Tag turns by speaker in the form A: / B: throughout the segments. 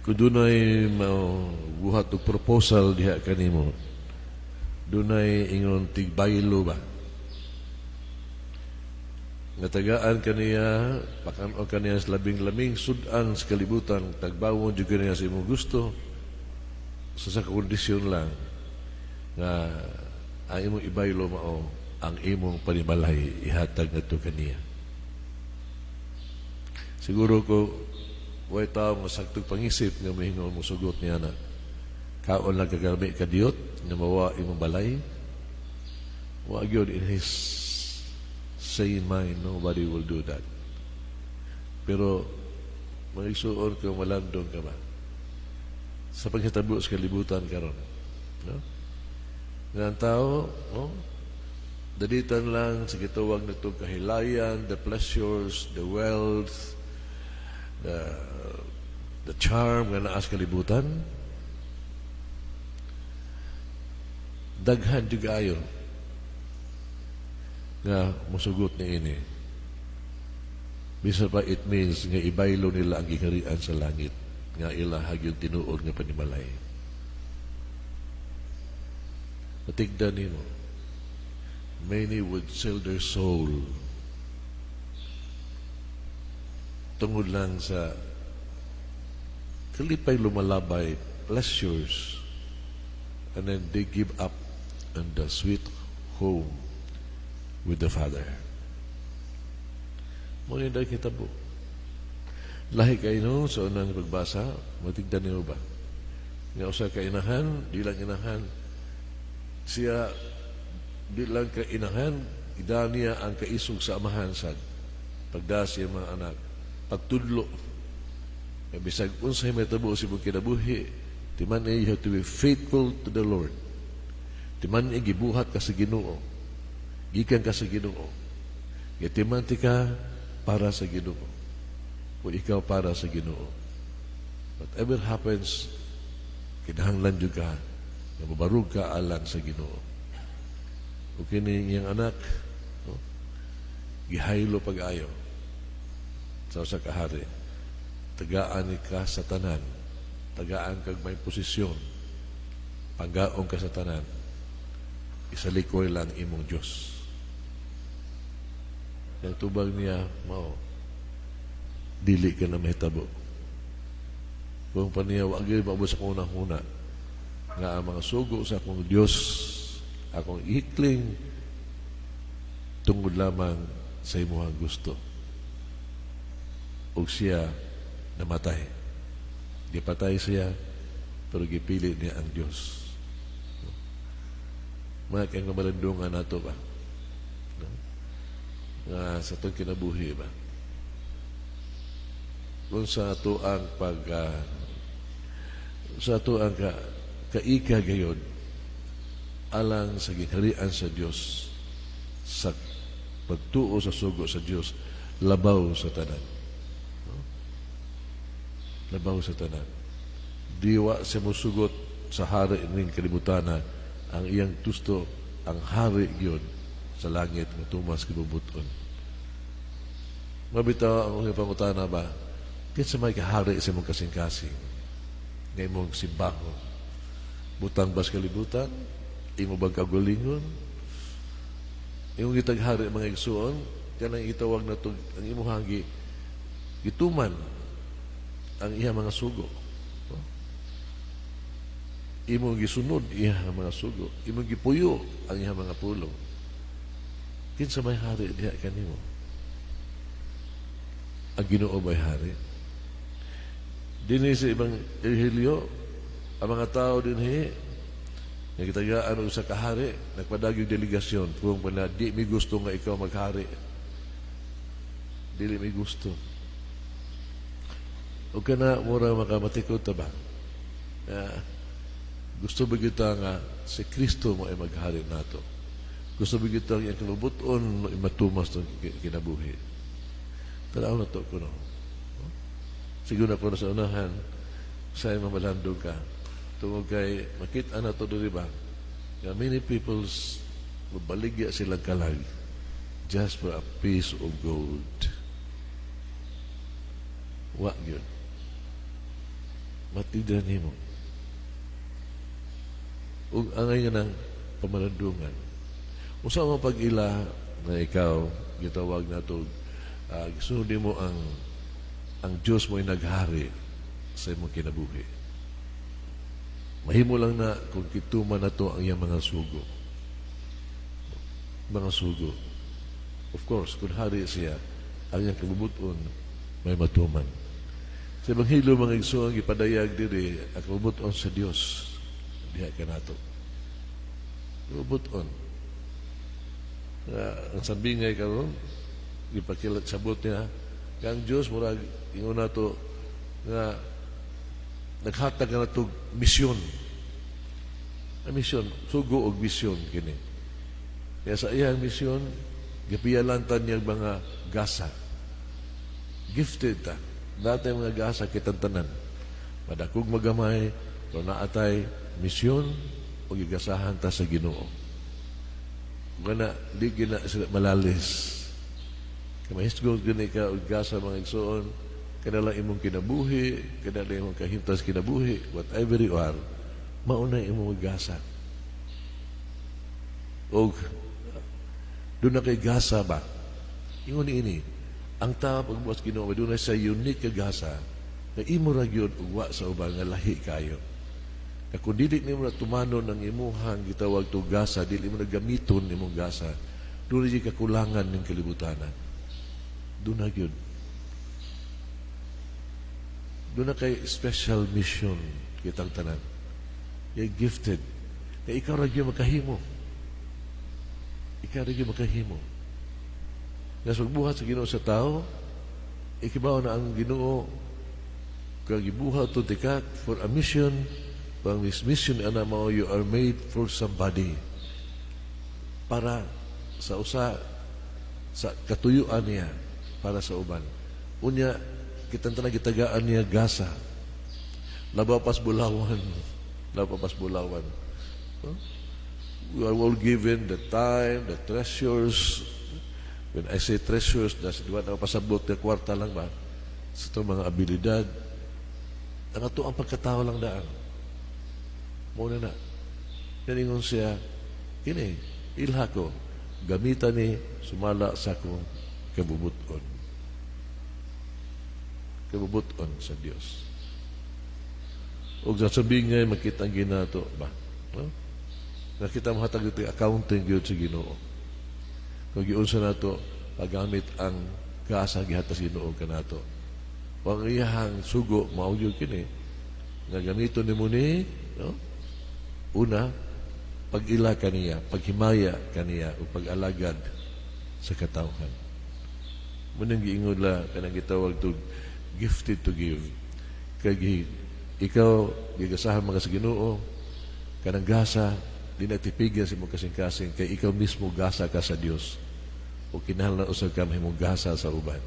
A: Kung dunay buhat og proposal diha kanimo, dunay ingon tigbaylo ba? Nga tagaan kaniya, pakan-o kaniya sa labing-laming sudan sa kalibutan, tagbawon jud kaniya sa imong gusto, sa kondisyon lang nga ang imong ibaylo mao ang imong panimalay ihatag ngadto kaniya. Siguro ko way tao nga sagtog pangisip nga mahingon mo sugot niya na kaon lang kagalmi ka diyot nga mawa imong balay. Wa gyud in his sane mind, nobody will do that. Pero magsuon ka malandong ka ba sa paghitabo sa kalibutan karon, no? Nga ang tao, no? Dalitan lang sa gitawag na itong kahilayan, the pleasures, the wealth, the charm nga naa sa kalibutan. Daghan jud kaayo nga musugot ni ini. Bisa pa it means nga ibaylo nila ang giharian sa langit, nga ilahag yung tinuod nga panimalay. Matigdan nimo, many would sell their soul tungod lang sa kalipay lumalabay pleasures, and then they give up on the sweet home with the Father. Muna yung kita po. Lahi kayo sa unang pagbasa, matigdan niyo ba? Nga usa ka inahan, di lang inahan. Siya, di lang ka inahan, ida niya ang kaisog sa amahan sa pagda siya mga anak. Pagtudlo. Bisag unsay may tabo si mong kinabuhi, timan you have to be faithful to the Lord. Timan gibuhat ka sa Ginoo. Gikan ka sa Ginoo. Timan ka para sa Ginoo. O ikaw para sa Ginoo. Whatever happens, kinahanglan jud ka na mabarug ka alang sa Ginoo. O kini iyang anak, no? Gihaylo pag-ayo sa kahari. Tagaan ni ka sa tanan. Tagaan kag may posisyon. Panggaong ka sa tanan. Isalikoy lang imong Diyos. Yang tubag niya, mao, dili ka na mahitabo. Kung paniya, wag yun mabot sa kunang-una, nga ang mga sugo sa akong Diyos, akong ikling, tungod lamang sa imuhang gusto. O siya namatay. Gipatay siya, pero gipili niya ang Diyos. Mga kayong kamalandungan nato ba? No? Sa itong kinabuhi ba? Kung sa ito ang sa ito ang kaika gayon alang sa gingharian sa Diyos, sa pagtuo sa sugo sa Diyos, labaw sa tanan. No? Labaw sa tanan. Diwa siya musugot sa hari ng kalibutana ang iyang tusto, ang hari yun sa langit nga tumas kibubuton. Mabitaw ang iyong pangutana ba? Kinsa may kahari sa mong kasing-kasing ngay mong simbaho. Butang bas kalibutan, imo bang kagulingon, imong gitaghari mga igsuon, kanang itawag na to, ang imong hangi gituman ang iya mga sugo. Imong gisunod iya mga sugo, imong gipuyo ang iya mga pulong. Kinsa may hari diha kanimo? Ang Ginoo may hari. Dinhi sa ibang ehilyo, ang mga tao dinhi nga gitagaan og sa kahari, nagpadag yung delegasyon kung pala di mi gusto nga ikaw maghari. Dili mi gusto. O kana mura makamatikot ta ba? Gusto ba kita nga si Kristo mo ay maghari nato? Gusto ba kita ang kinubuton matumas ng kinabuhi? Tanaw na to ko no. Siguro na ko na sa unahan, sa'yo mamalandog ka. Tungod kay makita na to doon, diba? Many people's mabaligya silang kalag just for a piece of gold. Wa yun. matidran nimo. Ug angay nga ng pamalandungan. Usa mo pag-ila na ikaw gitawag nato sunod mo ang Dios mo'y naghari sa imong kinabuhi. Mahimo lang na kung kituman na to ang iyang mga sugo. Mga sugo. Of course, kung hari siya, ang iyang kabubuton may matuman. Sa Ebanghelyo mga igsoon gipadayag diri ang kabubuton sa Dios. Diha ka nato. Kabubuton. Ang sambingay karon gipakilat sabot niya ang Dios murag ingon nato nga naghatag na nato misyon. Ang misyon, sugo og misyon kini. Kaya sa iyang misyon, gipiyalantan niya mga gasa. Gifted ta. Dati mga gasa kitantanan. Madakog magamay, pero naatay misyon o gigasahan ta sa Ginoo. Kung na, di gina sila malalis. Kamahisgol gini ka o gasa mga igsoon, kanala imong kinabuhi, kanala imong kahimtas kinabuhi, whatever you are, mauna imong gasa. O doon na kay gasa ba? Ingon ini, ang tao pagbuwas Ginoo, doon na sa unique kagasa, na imo ra gyud ugwa sa ubang nga lahi kayo. Kung dili nimo na tumanon ang imuhang gitawag to gasa, dili mo na gamiton imong gasa, doon na kakulangan ng kalibutanan. Doon na gyud. Doon na kay special mission kitang tanan. You're gifted. Kaya ikaw ra gyud makahimo. Ikaw ra gyud makahimo. Nga sa pagbuhat sa Ginoo sa tao, ikibaw na ang Ginoo kag gibuhat to tikat for a mission. Pang this mission ana mao you are made for somebody. Para sa usa sa katuyuan niya para sa uban. Unya kitang tanang gitagaan niya gasa. Labaw pas bulawan. Labaw pas bulawan. Huh? We are all given the time, the treasures. When I say treasures, that's di ba pasabot na kwarta lang ba? Sa itong mga abilidad. Ang ato ang pagkatao lang daan. Muna na. Kaningon siya, kini, ilha ko, gamitan ni sumala sa akong kabubuton. Kabubuton sa Dios. O sasabihin nga, makita ang ginato ba? No? Nakita mo hatag ito accounting yun sa Ginoo. Kung giunsa nato paggamit ang gasa gihatas Ginoo kanato. Ang iyang sugo mao gyud kini nga gamiton nimo ni, no? Una, pag-ila kaniya, paghimaya kaniya o pag-alagad sa katawhan. Munang giingod la kanang gitawag to gifted to give. Kay ikaw gigasahan mga sa Ginoo kanang gasa di nagtipigan sa imong kasing-kasing kay ikaw mismo gasa ka sa Dios o kinahanglan usab ka mahimong gasa sa uban.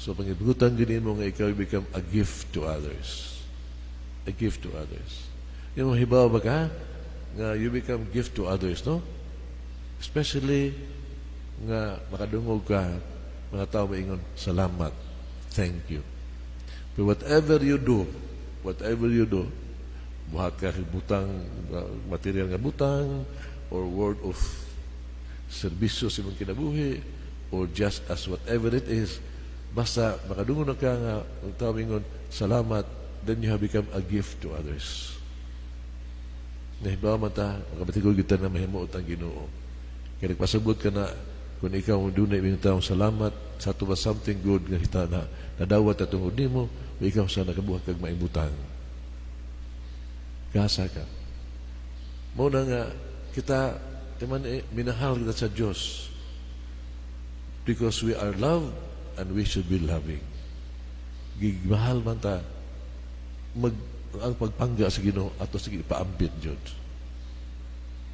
A: So pangibutan din mo nga ikaw become a gift to others. A gift to others. Yung hibaw ba ka nga you become gift to others, no? Especially nga makadungog ka mga tao maingon salamat, thank you. But whatever you do, buhat ka butang, material nga butang, or word of serbisyo sa imong kinabuhi, or just as whatever it is, basta makadungog na ka nga, ang tao mingon, salamat, then you have become a gift to others. Nahibaw man ta, makabatigol kita na mahimuot ang Ginoo. Kaya nagpasabot ka na, kung ikaw doon na ibang taong salamat, sa ito ba something good nga kita na nadawat at tungod nimo, o ikaw sa nakabuhat kag maibutang. Gasa ka. Muna nga, kita, minahal kita sa Diyos. Because we are loved and we should be loving. Gigmahal man ta, ang pagpangga sa Ginoo ato sige paambit jud.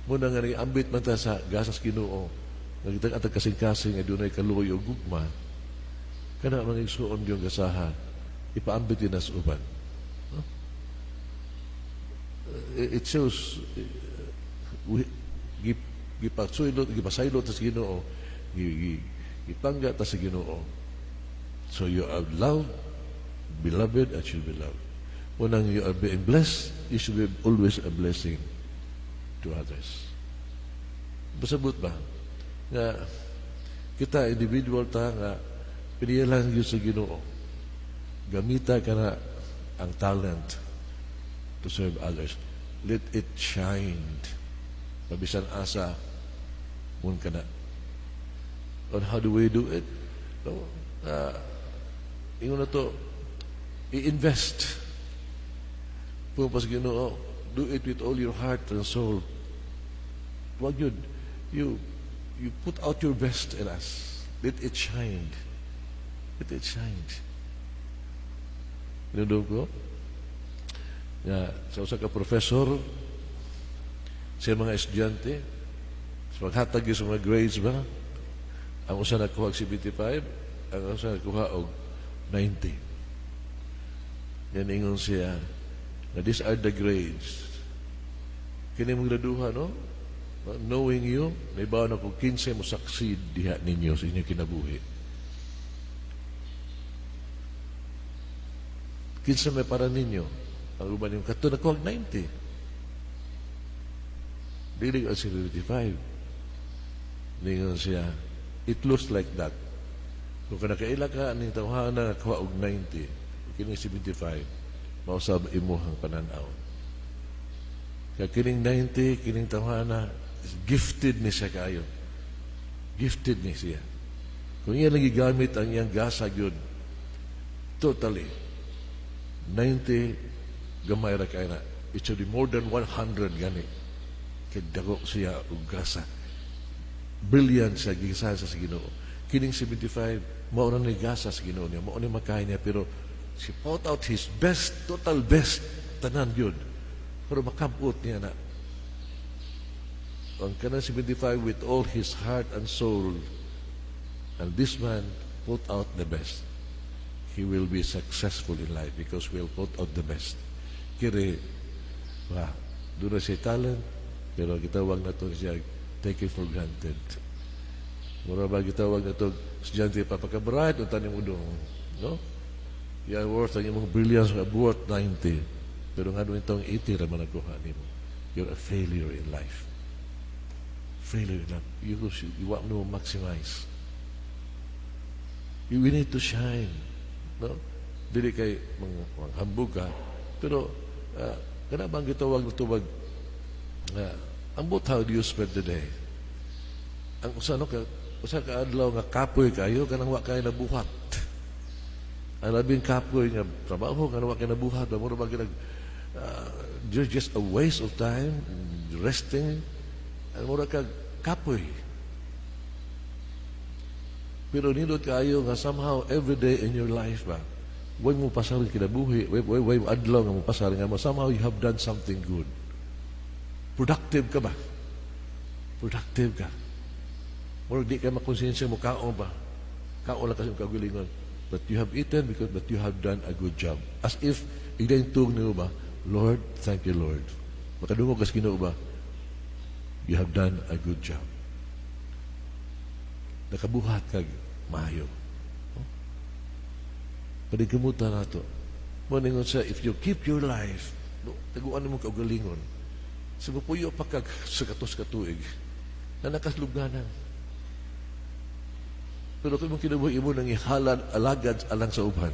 A: Muna nga ambit man ta sa gasas Ginoo, nagitag atag kasing-kasing nga dunay kaluoy o gugma. Kana mga igsuon yung gasaha, ipaambit din sa uban. It shows gipasaylot ta sa Ginoo, gipangga ta sa Ginoo. So you are loved, beloved, and should be loved. Unang you are being blessed, you should be always a blessing to others. Pasabot ba? Nga, kita individual ta nga, piniyalan yun sa Ginoo. Gamita ka na ang talent to serve others. Let it shine. Mabisan asa, mun ka na. On how do we do it? No? Ingon na to, i-invest. Pumas Ginoo, do it with all your heart and soul. Wag yun. You put out your best in us. Let it shine. Let it shine. Inudog ko? Sa usa ka professor, sa mga estudyante, sa maghatag sa mga grades ba, ang usa nakuha og 75, ang usa nakuha og 90. Yan ingon siya, na these are the grades. Kini mong graduha, no? Knowing you, may bawa na kung 15 mo succeed diha ninyo sa inyong kinabuhi. 15 may para ninyo. Ang uban yung kato nakuha 90. Dili ang 75. Ningon siya, it looks like that. Kung kanakaila ka, aning tawhan na nakuha og 90, kining 75, mausab imuhang pananaw. Kaya kining 90, kining tawhana, gifted ni siya kayo. Gifted ni siya. Kung iya lagi gamit ang iyang gasa yun, totally, 90, gamay ra kayo na. It should be more than 100 gani. Kaya dagok siya og gasa. Brilliant siya, gigasa sa Ginoo. Kining 75, mauna ni gasa sa Ginoo niya, mauna ni makain niya, pero she put out his best, total best, tanan yun. Pero makabot niya na. Ang kanang 75 with all his heart and soul, and this man put out the best. He will be successful in life because we'll put out the best. Kiri, doon na siya talent, pero gitawag na ito siya, take it for granted. Mura ba gitawag na ito, estudyante papakabright, o tanim udong, no? Yan worth ang imong brilliance worth 90. Pero nga doon itong 80 naman nagkuha mo. You're a failure in life. Failure in life. You want to maximize. We need to shine. No? Dili kay manghambog ka. Pero, kana bang gitawag na tuwag, ambot how do you spend the day? Ang usa ka adlaw nga kapoy kayo, kanang wa kayo nabuhat. Ang labing kapoy nga trabaho, kanang wa kayo nabuhat, mura ba just a waste of time, resting, ang mura ka kapoy. Pero nindot kayo nga somehow every day in your life ba, huwag mo pasarin kinabuhi, huwag mo adlaw nga mo pasarin nga mo, somehow you have done something good. Productive ka ba? Productive ka. Or di ka makonsensya mo, kaon ba? Kaon lang kasi yung kagulingon. But you have eaten because but you have done a good job. As if, identong niyo ba, Lord, thank you, Lord. Makadungog kas Ginoo ba, you have done a good job. Nakabuhat kag maayo. Panigamutan na ito. Maningon siya, if you keep your life, taguan mo kaugalingon, sumapuyo pa kag sa katos-katuig, na nakasluganan. Pero kung mong kinabuhi mo nang ihalad, alagad alang sa uban,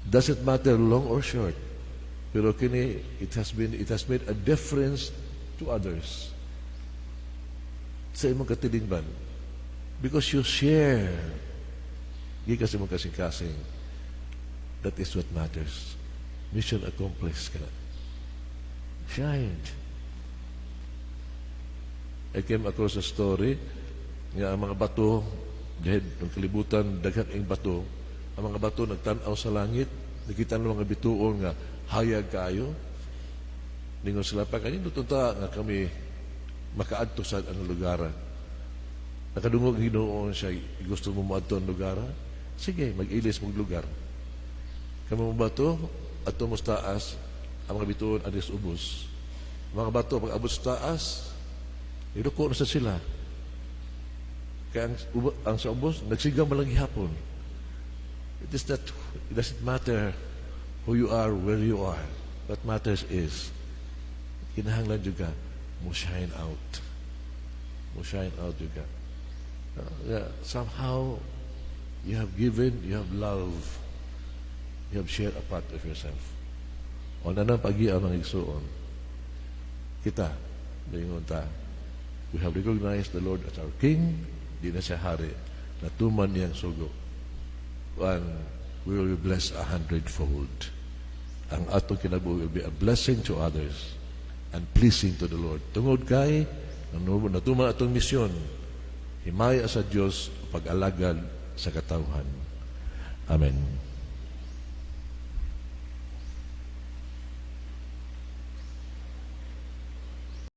A: doesn't matter long or short, pero kini, it has made a difference to others. Sa imong katilingban, because you share, di kasi mong kasing-kasing, that is what matters. Mission accomplished ka na. Shine. I came across a story nga ang mga bato, dahil ng kalibutan, daghang ang bato, ang mga bato nagtanaw sa langit, nakita ng mga bituon nga hayag kayo. Ningon sila pa, kanino tunta nga kami makaadto sa ang lugaran. Nakadungog Ginoo siya, gusto mo maadto ang lugaran? Sige, mag-ilis mong lugar. Kami mo bato, at tumos taas, ang mga bituon anis ubos. Mga bato, pag abot sa taas, iruko na sa sila. Kaya ang sa ubos, nagsigang malang hapon. It doesn't matter who you are, where you are. What matters is, kinahanglan juga, mo shine out. Mo shine out juga. Somehow, you have given, you have loved, you have shared a part of yourself. O na nang pag-iaw ng igsuon, kita, dayon ta, we have recognized the Lord as our King, di na siya hari, natuman niyang sugo. And we will be blessed 100-fold. Ang atong kinabuhi will be a blessing to others and pleasing to the Lord. Tungod kay, natuman atong misyon, himaya sa Diyos, pag-alagad sa katawhan. Amen.